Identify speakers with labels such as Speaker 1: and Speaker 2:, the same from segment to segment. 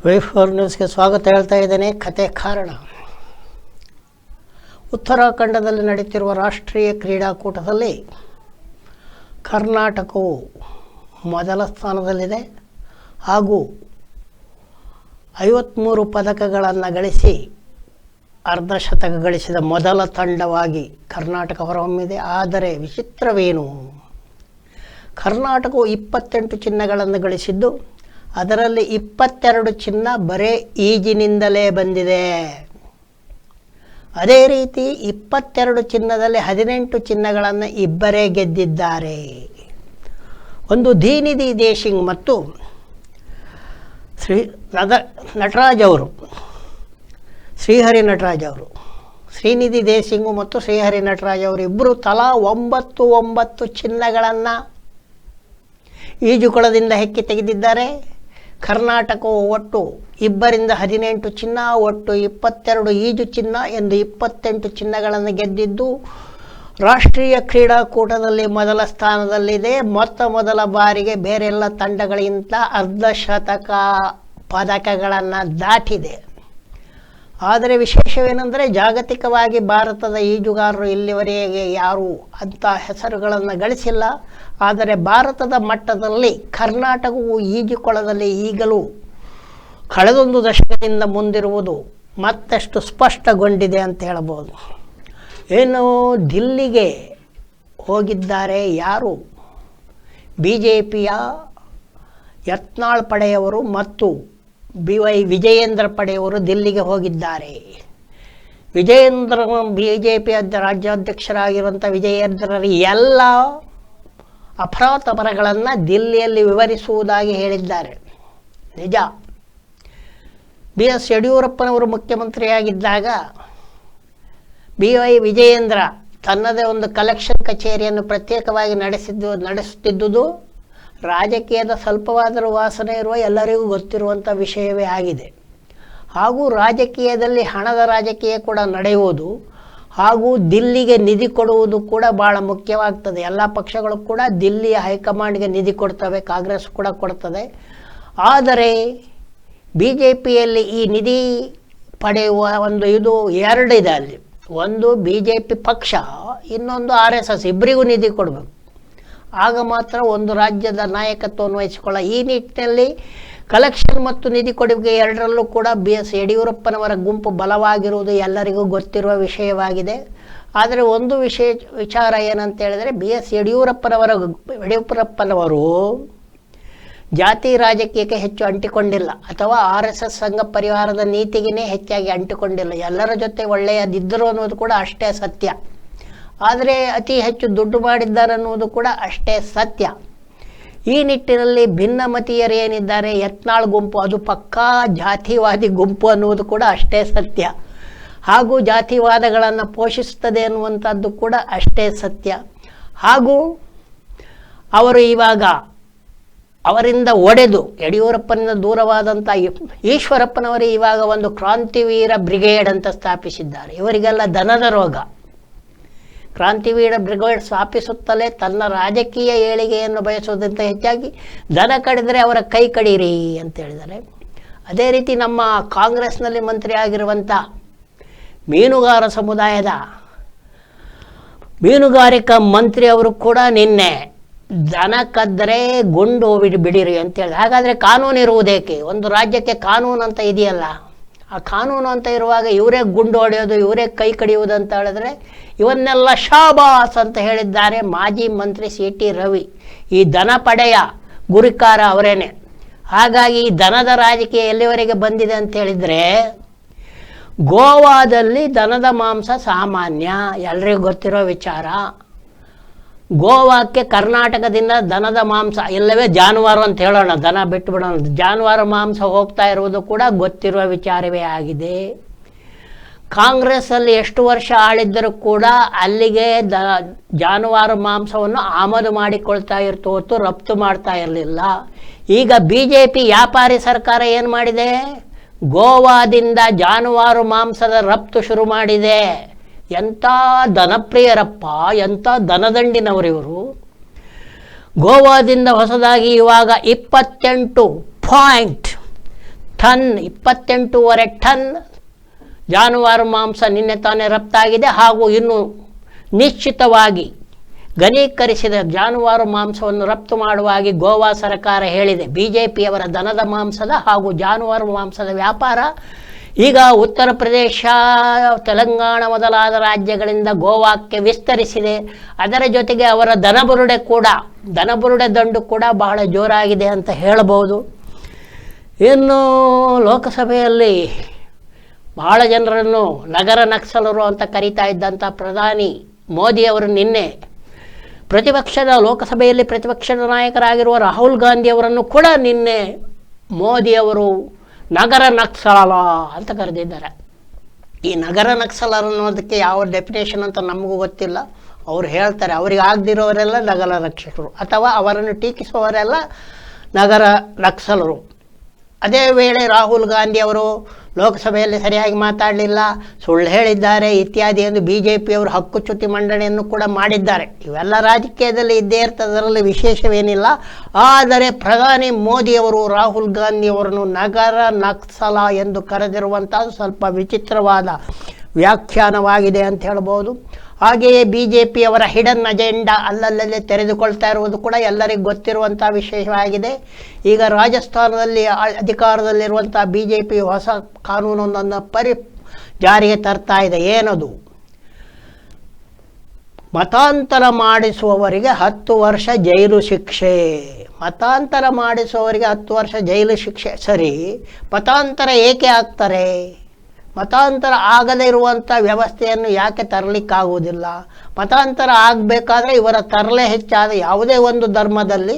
Speaker 1: ವಿ4 ನ್ಯೂಸ್ಗೆ ಸ್ವಾಗತ ಹೇಳ್ತಾ ಇದ್ದೇನೆ. ಕತೆ ಕಾರಣ. ಉತ್ತರಾಖಂಡದಲ್ಲಿ ನಡೀತಿರುವ ರಾಷ್ಟ್ರೀಯ ಕ್ರೀಡಾಕೂಟದಲ್ಲಿ ಕರ್ನಾಟಕವು ಮೊದಲ ಸ್ಥಾನದಲ್ಲಿದೆ ಹಾಗೂ 53 ಪದಕಗಳನ್ನು ಗಳಿಸಿ ಅರ್ಧಶತಕ ಗಳಿಸಿದ ಮೊದಲ ತಂಡವಾಗಿ ಕರ್ನಾಟಕ ಹೊರಹೊಮ್ಮಿದೆ. ಆದರೆ ವಿಚಿತ್ರವೇನು, ಕರ್ನಾಟಕವು 28 ಚಿನ್ನಗಳನ್ನು ಗಳಿಸಿದ್ದು ಅದರಲ್ಲಿ 22 ಚಿನ್ನ ಬರೇ ಈಜಿನಿಂದಲೇ ಬಂದಿದೆ. ಅದೇ ರೀತಿ 22 ಚಿನ್ನದಲ್ಲಿ 18 ಚಿನ್ನಗಳನ್ನು ಇಬ್ಬರೇ ಗೆದ್ದಿದ್ದಾರೆ. ಒಂದು ದೀನಿಧಿ ದೇಶಿಂಗ್ ಮತ್ತು ಶ್ರೀಹರಿ ನಟರಾಜ್ ಅವರು, ಶ್ರೀನಿಧಿ ದೇಶಿಂಗು ಮತ್ತು ಶ್ರೀಹರಿ ನಟರಾಜ್ ಅವರು ಇಬ್ಬರು ತಲಾ 9 ಚಿನ್ನಗಳನ್ನು ಈಜುಕೊಳದಿಂದ ಹೆಕ್ಕಿ ತೆಗೆದಿದ್ದಾರೆ. ಕರ್ನಾಟಕವು ಒಟ್ಟು ಇಬ್ಬರಿಂದ 18 ಚಿನ್ನ, ಒಟ್ಟು 22 ಈಜು ಚಿನ್ನ ಎಂದು 28 ಚಿನ್ನಗಳನ್ನು ಗೆದ್ದಿದ್ದು ರಾಷ್ಟ್ರೀಯ ಕ್ರೀಡಾಕೂಟದಲ್ಲಿ ಮೊದಲ ಸ್ಥಾನದಲ್ಲಿದೆ. ಮೊದಲ ಬಾರಿಗೆ ಬೇರೆಲ್ಲ ತಂಡಗಳಿಗಿಂತ ಅರ್ಧಶತಕ ಪದಕಗಳನ್ನು ದಾಟಿದೆ. ಆದರೆ ವಿಶೇಷವೇನೆಂದರೆ ಜಾಗತಿಕವಾಗಿ ಭಾರತದ ಈಜುಗಾರರು ಇಲ್ಲಿವರೆಗೆ ಯಾರೂ ಅಂಥ ಹೆಸರುಗಳನ್ನು ಗಳಿಸಿಲ್ಲ. ಆದರೆ ಭಾರತದ ಮಟ್ಟದಲ್ಲಿ ಕರ್ನಾಟಕವು ಈಜುಕೊಳದಲ್ಲಿ ಈಗಲೂ ಕಳೆದೊಂದು ದಶಕದಿಂದ ಮುಂದಿರುವುದು ಮತ್ತಷ್ಟು ಸ್ಪಷ್ಟಗೊಂಡಿದೆ ಅಂತ ಹೇಳಬಹುದು. ಏನು, ದಿಲ್ಲಿಗೆ ಹೋಗಿದ್ದಾರೆ ಯಾರು? BJPಯ ಯತ್ನಾಳ್ ಪಡೆಯವರು ಮತ್ತು ವಿಜಯೇಂದ್ರ ಪಡೆಯವರು ದಿಲ್ಲಿಗೆ ಹೋಗಿದ್ದಾರೆ. ವಿಜಯೇಂದ್ರ BJP ರಾಜ್ಯಾಧ್ಯಕ್ಷರಾಗಿರುವಂಥ ವಿಜಯೇಂದ್ರರು ಎಲ್ಲ ಅಪರಾಧಗಳನ್ನು ದಿಲ್ಲಿಯಲ್ಲಿ ವಿವರಿಸುವುದಾಗಿ ಹೇಳಿದ್ದಾರೆ. ನಿಜ, BS ಯಡಿಯೂರಪ್ಪನವರು ಮುಖ್ಯಮಂತ್ರಿಯಾಗಿದ್ದಾಗ ವಿಜಯೇಂದ್ರ ತನ್ನದೇ ಒಂದು ಕಲೆಕ್ಷನ್ ಕಚೇರಿಯನ್ನು ಪ್ರತ್ಯೇಕವಾಗಿ ನಡೆಸುತ್ತಿದ್ದುದು ರಾಜಕೀಯದ ಸ್ವಲ್ಪವಾದರೂ ವಾಸನೆ ಇರುವ ಎಲ್ಲರಿಗೂ ಗೊತ್ತಿರುವಂಥ ವಿಷಯವೇ ಆಗಿದೆ. ಹಾಗೂ ರಾಜಕೀಯದಲ್ಲಿ ಹಣದ ರಾಜಕೀಯ ಕೂಡ ನಡೆಯುವುದು ಹಾಗೂ ದಿಲ್ಲಿಗೆ ನಿಧಿ ಕೊಡುವುದು ಕೂಡ ಭಾಳ ಮುಖ್ಯವಾಗ್ತದೆ. ಎಲ್ಲ ಪಕ್ಷಗಳು ಕೂಡ ದಿಲ್ಲಿಯ ಹೈಕಮಾಂಡ್ಗೆ ನಿಧಿ ಕೊಡ್ತವೆ, ಕಾಂಗ್ರೆಸ್ ಕೂಡ ಕೊಡ್ತದೆ. ಆದರೆ BJPಯಲ್ಲಿ ಈ ನಿಧಿ ಪಡೆಯುವ ಒಂದು ಇದು ಎರಡಿದೆ. ಅಲ್ಲಿ ಒಂದು BJP ಪಕ್ಷ, ಇನ್ನೊಂದು RSS, ಇಬ್ಬರಿಗೂ ನಿಧಿ ಕೊಡಬೇಕು. ಆಗ ಮಾತ್ರ ಒಂದು ರಾಜ್ಯದ ನಾಯಕತ್ವವನ್ನು ವಹಿಸಿಕೊಳ್ಳ. ಈ ನಿಟ್ಟಿನಲ್ಲಿ ಕಲೆಕ್ಷನ್ ಮತ್ತು ನಿಧಿ ಕೊಡುಗೆ ಎರಡರಲ್ಲೂ ಕೂಡ BS ಯಡಿಯೂರಪ್ಪನವರ ಗುಂಪು ಬಲವಾಗಿರುವುದು ಎಲ್ಲರಿಗೂ ಗೊತ್ತಿರುವ ವಿಷಯವಾಗಿದೆ. ಆದರೆ ಒಂದು ವಿಚಾರ ಏನಂತ ಹೇಳಿದರೆ, BS ಯಡಿಯೂರಪ್ಪನವರು ಜಾತಿ ರಾಜಕೀಯಕ್ಕೆ ಹೆಚ್ಚು ಅಂಟಿಕೊಂಡಿಲ್ಲ ಅಥವಾ RSS ಸಂಘ ಪರಿವಾರದ ನೀತಿಗೆ ಹೆಚ್ಚಾಗಿ ಅಂಟಿಕೊಂಡಿಲ್ಲ. ಎಲ್ಲರ ಜೊತೆ ಒಳ್ಳೆಯದಿದ್ದರು ಅನ್ನೋದು ಕೂಡ ಅಷ್ಟೇ ಸತ್ಯ. ಆದರೆ ಅತಿ ಹೆಚ್ಚು ದುಡ್ಡು ಮಾಡಿದ್ದಾರೆ ಅನ್ನೋದು ಕೂಡ ಅಷ್ಟೇ ಸತ್ಯ. ಈ ನಿಟ್ಟಿನಲ್ಲಿ ಭಿನ್ನಮತೀಯರು ಏನಿದ್ದಾರೆ, ಯತ್ನಾಳ್ ಗುಂಪು, ಅದು ಪಕ್ಕಾ ಜಾತಿವಾದಿ ಗುಂಪು ಅನ್ನುವುದು ಕೂಡ ಅಷ್ಟೇ ಸತ್ಯ. ಹಾಗೂ ಜಾತಿವಾದಗಳನ್ನು ಪೋಷಿಸುತ್ತದೆ ಅನ್ನುವಂಥದ್ದು ಕೂಡ ಅಷ್ಟೇ ಸತ್ಯ. ಹಾಗೂ ಅವರು ಇವಾಗ ಅವರಿಂದ ಒಡೆದು ಯಡಿಯೂರಪ್ಪನಿಂದ ದೂರವಾದಂಥ ಈಶ್ವರಪ್ಪನವರು ಇವಾಗ ಒಂದು ಕ್ರಾಂತಿವೀರ ಬ್ರಿಗೇಡ್ ಅಂತ ಸ್ಥಾಪಿಸಿದ್ದಾರೆ. ಇವರಿಗೆಲ್ಲ ದನದ ರೋಗ. ಕ್ರಾಂತಿವೀರ ಬ್ರಿಗೇಡ್ ಸ್ಥಾಪಿಸುತ್ತಲೇ ತನ್ನ ರಾಜಕೀಯ ಏಳಿಗೆಯನ್ನು ಬಯಸುವುದಂತ ಹೆಚ್ಚಾಗಿ ದನ ಕಡಿದರೆ ಅವರ ಕೈ ಕಡೀರಿ ಅಂತ ಹೇಳಿದ್ದಾರೆ. ಅದೇ ರೀತಿ ನಮ್ಮ ಕಾಂಗ್ರೆಸ್ನಲ್ಲಿ ಮಂತ್ರಿ ಆಗಿರುವಂಥ ಮೀನುಗಾರ ಸಮುದಾಯದ ಮೀನುಗಾರಿಕಾ ಮಂತ್ರಿ ಅವರು ಕೂಡ ನಿನ್ನೆ ದನ ಕದ್ದರೆ ಗುಂಡು ಬಿಡಿರಿ ಅಂತೇಳಿ. ಹಾಗಾದರೆ ಕಾನೂನು ಇರುವುದೇಕೆ? ಒಂದು ರಾಜ್ಯಕ್ಕೆ ಕಾನೂನು ಅಂತ ಇದೆಯಲ್ಲ, ಆ ಕಾನೂನು ಅಂತ ಇರುವಾಗ ಇವರೇ ಗುಂಡು ಹೊಡೆಯೋದು, ಇವರೇ ಕೈ ಕಡಿಯುವುದು ಅಂತ ಹೇಳಿದ್ರೆ ಇವನ್ನೆಲ್ಲ ಶಾಬಾಸ್ ಅಂತ ಹೇಳಿದ್ದಾರೆ ಮಾಜಿ ಮಂತ್ರಿ CT ರವಿ. ಈ ದನ ಪಡೆಯ ಗುರಿಕಾರ ಅವರೇನೆ. ಹಾಗಾಗಿ ಈ ದನದ ರಾಜಕೀಯ ಎಲ್ಲಿವರೆಗೆ ಬಂದಿದೆ ಅಂತ ಹೇಳಿದರೆ, ಗೋವಾದಲ್ಲಿ ದನದ ಮಾಂಸ ಸಾಮಾನ್ಯ, ಎಲ್ರಿಗೂ ಗೊತ್ತಿರೋ ವಿಚಾರ. ಗೋವಾಕ್ಕೆ ಕರ್ನಾಟಕದಿಂದ ದನದ ಮಾಂಸ, ಇಲ್ಲವೇ ಜಾನುವಾರು ಅಂತ ಹೇಳೋಣ, ದನ ಬಿಟ್ಟು ಬಿಡೋಣ, ಜಾನುವಾರು ಮಾಂಸ ಹೋಗ್ತಾ ಇರುವುದು ಕೂಡ ಗೊತ್ತಿರುವ ವಿಚಾರವೇ ಆಗಿದೆ. ಕಾಂಗ್ರೆಸ್ಸಲ್ಲಿ ಎಷ್ಟು ವರ್ಷ ಆಳಿದ್ದರೂ ಕೂಡ ಅಲ್ಲಿಗೆ ಜಾನುವಾರು ಮಾಂಸವನ್ನು ಆಮದು ಮಾಡಿಕೊಳ್ತಾ ಇರ್ತು ಹೊತ್ತು ರಫ್ತು ಮಾಡ್ತಾ ಇರಲಿಲ್ಲ. ಈಗ BJP ವ್ಯಾಪಾರಿ ಸರ್ಕಾರ ಏನು ಮಾಡಿದೆ, ಗೋವಾದಿಂದ ಜಾನುವಾರು ಮಾಂಸದ ರಫ್ತು ಶುರು ಮಾಡಿದೆ. ಎಂಥ ದನಪ್ರಿಯರಪ್ಪ, ಎಂಥ ದನದಂಡಿನವರಿವರು. ಗೋವಾದಿಂದ ಹೊಸದಾಗಿ ಇವಾಗ 28 ಟನ್ 28.5 ಟನ್ ಜಾನುವಾರು ಮಾಂಸ ನಿನ್ನೆ ತಾನೇ ರಫ್ತಾಗಿದೆ. ಹಾಗೂ ಇನ್ನು ನಿಶ್ಚಿತವಾಗಿ ಘನೀಕರಿಸಿದ ಜಾನುವಾರು ಮಾಂಸವನ್ನು ರಫ್ತು ಮಾಡುವಾಗಿ ಗೋವಾ ಸರ್ಕಾರ ಹೇಳಿದೆ. BJPಯವರ ದನದ ಮಾಂಸದ ಹಾಗೂ ಜಾನುವಾರು ಮಾಂಸದ ವ್ಯಾಪಾರ ಈಗ ಉತ್ತರ ಪ್ರದೇಶ, ತೆಲಂಗಾಣ ಮೊದಲಾದ ರಾಜ್ಯಗಳಿಂದ ಗೋವಾಕ್ಕೆ ವಿಸ್ತರಿಸಿದೆ. ಅದರ ಜೊತೆಗೆ ಅವರ ದನಬುರುಡೆ ದಂಡು ಕೂಡ ಬಹಳ ಜೋರಾಗಿದೆ ಅಂತ ಹೇಳಬಹುದು. ಇನ್ನು ಲೋಕಸಭೆಯಲ್ಲಿ ಬಹಳ ಜನರನ್ನು ನಗರ ನಕ್ಸಲರು ಅಂತ ಕರೀತಾ ಇದ್ದಂಥ ಪ್ರಧಾನಿ ಮೋದಿಯವರು ನಿನ್ನೆ ಲೋಕಸಭೆಯಲ್ಲಿ ಪ್ರತಿಪಕ್ಷದ ನಾಯಕರಾಗಿರುವ ರಾಹುಲ್ ಗಾಂಧಿಯವರನ್ನು ಕೂಡ ನಿನ್ನೆ ಮೋದಿಯವರು ನಗರ ನಕ್ಸಲ ಅಂತ ಕರೆದಿದ್ದಾರೆ. ಈ ನಗರ ನಕ್ಸಲರು ಅನ್ನೋದಕ್ಕೆ ಯಾವ ಡೆಫಿನೇಷನ್ ಅಂತ ನಮಗೂ ಗೊತ್ತಿಲ್ಲ. ಅವ್ರು ಹೇಳ್ತಾರೆ ಅವರಿಗೆ ಆಗದಿರೋರೆಲ್ಲ ನಗರ ರಕ್ಷಕರು ಅಥವಾ ಅವರನ್ನು ಟೀಕಿಸುವವರೆಲ್ಲ ನಗರ ನಕ್ಸಲರು. ಅದೇ ವೇಳೆ ರಾಹುಲ್ ಗಾಂಧಿಯವರು ಲೋಕಸಭೆಯಲ್ಲಿ ಸರಿಯಾಗಿ ಮಾತಾಡಲಿಲ್ಲ, ಸುಳ್ಳು ಹೇಳಿದ್ದಾರೆ ಇತ್ಯಾದಿ ಎಂದು BJPಯವರು ಹಕ್ಕುಚ್ಯುತಿ ಮಂಡನೆಯನ್ನು ಕೂಡ ಮಾಡಿದ್ದಾರೆ. ಇವೆಲ್ಲ ರಾಜಕೀಯದಲ್ಲಿ ಇದ್ದೇ ಇರ್ತದೆ, ಅದರಲ್ಲಿ ವಿಶೇಷವೇನಿಲ್ಲ. ಆದರೆ ಪ್ರಧಾನಿ ಮೋದಿಯವರು ರಾಹುಲ್ ಗಾಂಧಿಯವರನ್ನು ನಗರ ನಕ್ಸಲ ಎಂದು ಕರೆದಿರುವಂಥದ್ದು ಸ್ವಲ್ಪ ವಿಚಿತ್ರವಾದ ವ್ಯಾಖ್ಯಾನವಾಗಿದೆ ಅಂತ ಹೇಳ್ಬೋದು. ಹಾಗೆಯೇ BJPಯವರ ಹಿಡನ್ ಅಜೆಂಡಾ ಅಲ್ಲಲ್ಲೇ ತೆರೆದುಕೊಳ್ತಾ ಇರುವುದು ಕೂಡ ಎಲ್ಲರಿಗೂ ಗೊತ್ತಿರುವಂಥ ವಿಷಯವಾಗಿದೆ. ಈಗ ರಾಜಸ್ಥಾನದಲ್ಲಿ ಅಧಿಕಾರದಲ್ಲಿರುವಂಥ BJP ಹೊಸ ಕಾನೂನೊಂದನ್ನು ಜಾರಿಗೆ ತರ್ತಾ ಇದೆ. ಏನದು? ಮತಾಂತರ ಮಾಡಿಸುವವರಿಗೆ 10 ವರ್ಷ ಜೈಲು ಶಿಕ್ಷೆ. ಮತಾಂತರ ಮಾಡಿಸುವವರಿಗೆ 10 ವರ್ಷ ಜೈಲು ಶಿಕ್ಷೆ. ಸರಿ, ಮತಾಂತರ ಏಕೆ ಆಗ್ತಾರೆ? ಮತಾಂತರ ಆಗದೇ ಇರುವಂಥ ವ್ಯವಸ್ಥೆಯನ್ನು ಯಾಕೆ ತರಲಿಕ್ಕಾಗುವುದಿಲ್ಲ? ಮತಾಂತರ ಆಗಬೇಕಾದ್ರೆ ಇವರ ತರಲೆ ಹೆಚ್ಚಾದ, ಯಾವುದೇ ಒಂದು ಧರ್ಮದಲ್ಲಿ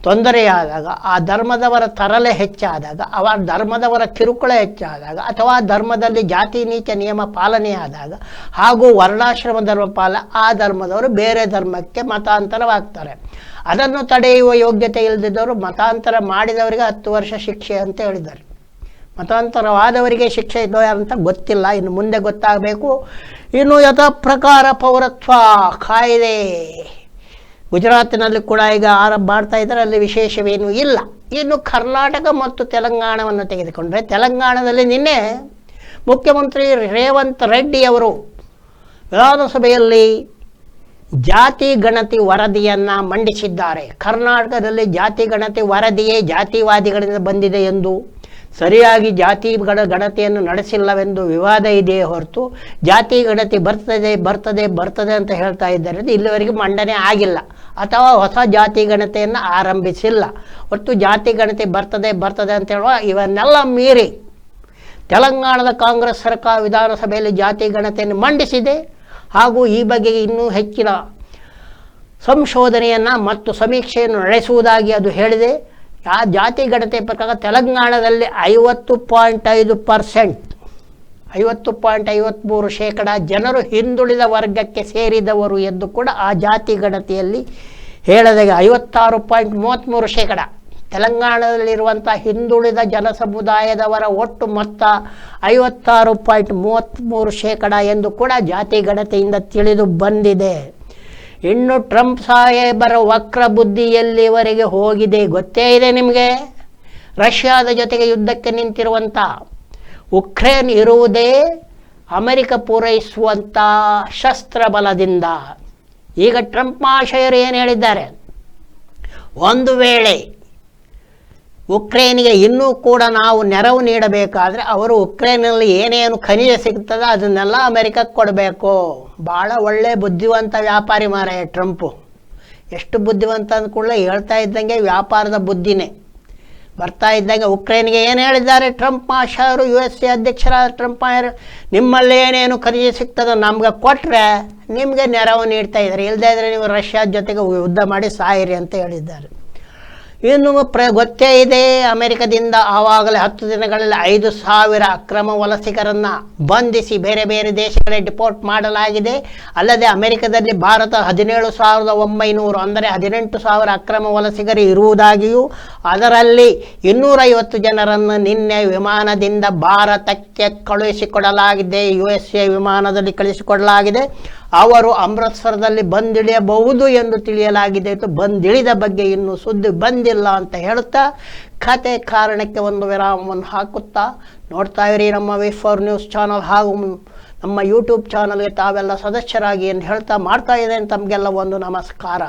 Speaker 1: ತೊಂದರೆಯಾದಾಗ, ಆ ಧರ್ಮದವರ ತರಲೆ ಹೆಚ್ಚಾದಾಗ, ಅವರ ಧರ್ಮದವರ ಕಿರುಕುಳ ಹೆಚ್ಚಾದಾಗ, ಅಥವಾ ಧರ್ಮದಲ್ಲಿ ಜಾತಿ ನೀಚ ನಿಯಮ ಪಾಲನೆಯಾದಾಗ, ಹಾಗೂ ವರ್ಣಾಶ್ರಮ ಆ ಧರ್ಮದವರು ಬೇರೆ ಧರ್ಮಕ್ಕೆ ಮತಾಂತರವಾಗ್ತಾರೆ. ಅದನ್ನು ತಡೆಯುವ ಯೋಗ್ಯತೆ ಇಲ್ಲದಿದ್ದವರು ಮತಾಂತರ ಮಾಡಿದವರಿಗೆ 10 ವರ್ಷ ಶಿಕ್ಷೆ ಅಂತ ಹೇಳಿದ್ದಾರೆ. ಮತಾಂತರವಾದವರಿಗೆ ಶಿಕ್ಷೆ ಇದೋ ಅಂತ ಗೊತ್ತಿಲ್ಲ, ಇನ್ನು ಮುಂದೆ ಗೊತ್ತಾಗಬೇಕು. ಇನ್ನು ಯಥಾಪ್ರಕಾರ ಪೌರತ್ವ ಕಾಯ್ದೆ ಗುಜರಾತಿನಲ್ಲಿ ಕೂಡ ಈಗ ಆರಂಭ ಮಾಡ್ತಾ ಇದ್ದಾರೆ, ಅಲ್ಲಿ ವಿಶೇಷವೇನೂ ಇಲ್ಲ. ಇನ್ನು ಕರ್ನಾಟಕ ಮತ್ತು ತೆಲಂಗಾಣವನ್ನು ತೆಗೆದುಕೊಂಡ್ರೆ, ತೆಲಂಗಾಣದಲ್ಲಿ ನಿನ್ನೆ ಮುಖ್ಯಮಂತ್ರಿ ರೇವಂತ್ ರೆಡ್ಡಿ ಅವರು ವಿಧಾನಸಭೆಯಲ್ಲಿ ಜಾತಿ ಗಣತಿ ವರದಿಯನ್ನು ಮಂಡಿಸಿದ್ದಾರೆ. ಕರ್ನಾಟಕದಲ್ಲಿ ಜಾತಿ ಗಣತಿ ವರದಿಯೇ ಜಾತಿವಾದಿಗಳಿಂದ ಬಂದಿದೆ ಎಂದು, ಸರಿಯಾಗಿ ಜಾತಿ ಗಣತಿಯನ್ನು ನಡೆಸಿಲ್ಲವೆಂದು ವಿವಾದ ಇದೆಯೇ ಹೊರತು ಜಾತಿ ಗಣತಿ ಬರ್ತದೆ ಅಂತ ಹೇಳ್ತಾ ಇದ್ದಾರೆ. ಇಲ್ಲಿವರೆಗೆ ಮಂಡನೆ ಆಗಿಲ್ಲ ಅಥವಾ ಹೊಸ ಜಾತಿ ಗಣತಿಯನ್ನು ಆರಂಭಿಸಿಲ್ಲ. ಒಟ್ಟು ಜಾತಿ ಗಣತಿ ಬರ್ತದೆ ಅಂತ ಹೇಳುವ ಇವನ್ನೆಲ್ಲ ಮೀರಿ ತೆಲಂಗಾಣದ ಕಾಂಗ್ರೆಸ್ ಸರ್ಕಾರ ವಿಧಾನಸಭೆಯಲ್ಲಿ ಜಾತಿ ಗಣತಿಯನ್ನು ಮಂಡಿಸಿದೆ. ಹಾಗೂ ಈ ಬಗ್ಗೆ ಇನ್ನೂ ಹೆಚ್ಚಿನ ಸಂಶೋಧನೆಯನ್ನು ಮತ್ತು ಸಮೀಕ್ಷೆಯನ್ನು ನಡೆಸುವುದಾಗಿ ಅದು ಹೇಳಿದೆ. ಆ ಜಾತಿ ಗಣತಿ ಪ್ರಕಾರ ತೆಲಂಗಾಣದಲ್ಲಿ 50.5%, 50.53% ಜನರು ಹಿಂದುಳಿದ ವರ್ಗಕ್ಕೆ ಸೇರಿದವರು ಎಂದು ಕೂಡ ಆ ಜಾತಿ ಗಣತಿಯಲ್ಲಿ ಹೇಳದಾಗ 56.33% ತೆಲಂಗಾಣದಲ್ಲಿರುವಂಥ ಹಿಂದುಳಿದ ಜನಸಮುದಾಯದವರ ಒಟ್ಟು ಮೊತ್ತ 56.33% ಎಂದು ಕೂಡ ಜಾತಿ ಗಣತಿಯಿಂದ ತಿಳಿದು ಬಂದಿದೆ. ಇನ್ನು ಟ್ರಂಪ್ ಸಾಹೇಬರ ವಕ್ರ ಬುದ್ಧಿ ಎಲ್ಲಿವರೆಗೆ ಹೋಗಿದೆ ಗೊತ್ತೇ ಇದೆ ನಿಮಗೆ. ರಷ್ಯಾದ ಜೊತೆಗೆ ಯುದ್ಧಕ್ಕೆ ನಿಂತಿರುವಂಥ ಉಕ್ರೇನ್ ಇರುವುದೇ ಅಮೆರಿಕ ಪೂರೈಸುವಂಥ ಶಸ್ತ್ರ ಬಲದಿಂದ. ಈಗ ಟ್ರಂಪ್ ಮಹಾಶಯರು ಏನು ಹೇಳಿದ್ದಾರೆ, ಒಂದು ವೇಳೆ ಉಕ್ರೇನಿಗೆ ಇನ್ನೂ ಕೂಡ ನಾವು ನೆರವು ನೀಡಬೇಕಾದ್ರೆ ಅವರು ಉಕ್ರೇನಲ್ಲಿ ಏನೇನು ಖನಿಜ ಸಿಗ್ತದೆ ಅದನ್ನೆಲ್ಲ ಅಮೆರಿಕಕ್ಕೆ ಕೊಡಬೇಕು. ಭಾಳ ಒಳ್ಳೆ ಬುದ್ಧಿವಂತ ವ್ಯಾಪಾರಿ ಮಾರಾಯ ಟ್ರಂಪು. ಎಷ್ಟು ಬುದ್ಧಿವಂತ ಅಂದ್ಕೊಳ್ಳೆ ಹೇಳ್ತಾ ಇದ್ದಂಗೆ ವ್ಯಾಪಾರದ ಬುದ್ಧಿನೇ ಬರ್ತಾ ಇದ್ದಂಗೆ. ಉಕ್ರೇನ್ಗೆ ಏನು ಹೇಳಿದ್ದಾರೆ ಟ್ರಂಪ್ ಮಾಷರು, USA ಅಧ್ಯಕ್ಷರಾದ ಟ್ರಂಪ್ ಮಾಯರು, ನಿಮ್ಮಲ್ಲಿ ಏನೇನು ಖನಿಜ ಸಿಗ್ತದೋ ನಮ್ಗೆ ಕೊಟ್ಟರೆ ನಿಮಗೆ ನೆರವು ನೀಡ್ತಾ ಇದ್ದಾರೆ, ಇಲ್ಲದೇ ಇದ್ದರೆ ನೀವು ರಷ್ಯಾದ ಜೊತೆಗೆ ಯುದ್ಧ ಮಾಡಿ ಸಾಯಿರಿ ಅಂತ ಹೇಳಿದ್ದಾರೆ. ಇನ್ನು ಗೊತ್ತೇ ಇದೆ, ಅಮೆರಿಕದಿಂದ ಆವಾಗಲೇ 10 ದಿನಗಳಲ್ಲಿ 5,000 ಅಕ್ರಮ ವಲಸಿಗರನ್ನು ಬಂಧಿಸಿ ಬೇರೆ ಬೇರೆ ದೇಶಗಳಿಗೆ ಡಿಪೋರ್ಟ್ ಮಾಡಲಾಗಿದೆ. ಅಲ್ಲದೆ ಅಮೆರಿಕದಲ್ಲಿ ಭಾರತ 17,900 ಅಂದರೆ 18,000 ಅಕ್ರಮ ವಲಸಿಗರು ಇರುವುದಾಗಿಯೂ, ಅದರಲ್ಲಿ 250 ಜನರನ್ನು ನಿನ್ನೆ ವಿಮಾನದಿಂದ ಭಾರತಕ್ಕೆ ಕಳುಹಿಸಿಕೊಡಲಾಗಿದೆ, USA ವಿಮಾನದಲ್ಲಿ ಕಳಿಸಿಕೊಡಲಾಗಿದೆ. ಅವರು ಅಮೃತ್ಸರದಲ್ಲಿ ಬಂದಿಳಿಯಬಹುದು ಎಂದು ತಿಳಿಯಲಾಗಿದೆ. ಬಂದಿಳಿದ ಬಗ್ಗೆ ಇನ್ನೂ ಸುದ್ದಿ ಬಂದಿಲ್ಲ ಅಂತ ಹೇಳುತ್ತಾ ಕತೆ ಕಾರಣಕ್ಕೆ ಒಂದು ವಿರಾಮವನ್ನು ಹಾಕುತ್ತಾ ನೋಡ್ತಾ ಇರಿ ನಮ್ಮ V4 ನ್ಯೂಸ್ ಚಾನಲ್ ಹಾಗೂ ನಮ್ಮ ಯೂಟ್ಯೂಬ್ ಚಾನಲ್ಗೆ ತಾವೆಲ್ಲ ಸದಸ್ಯರಾಗಿ ಎಂದು ಹೇಳ್ತಾ ಮಾಡ್ತಾ ಇದ್ದೇನೆ ತಮಗೆಲ್ಲ ಒಂದು ನಮಸ್ಕಾರ.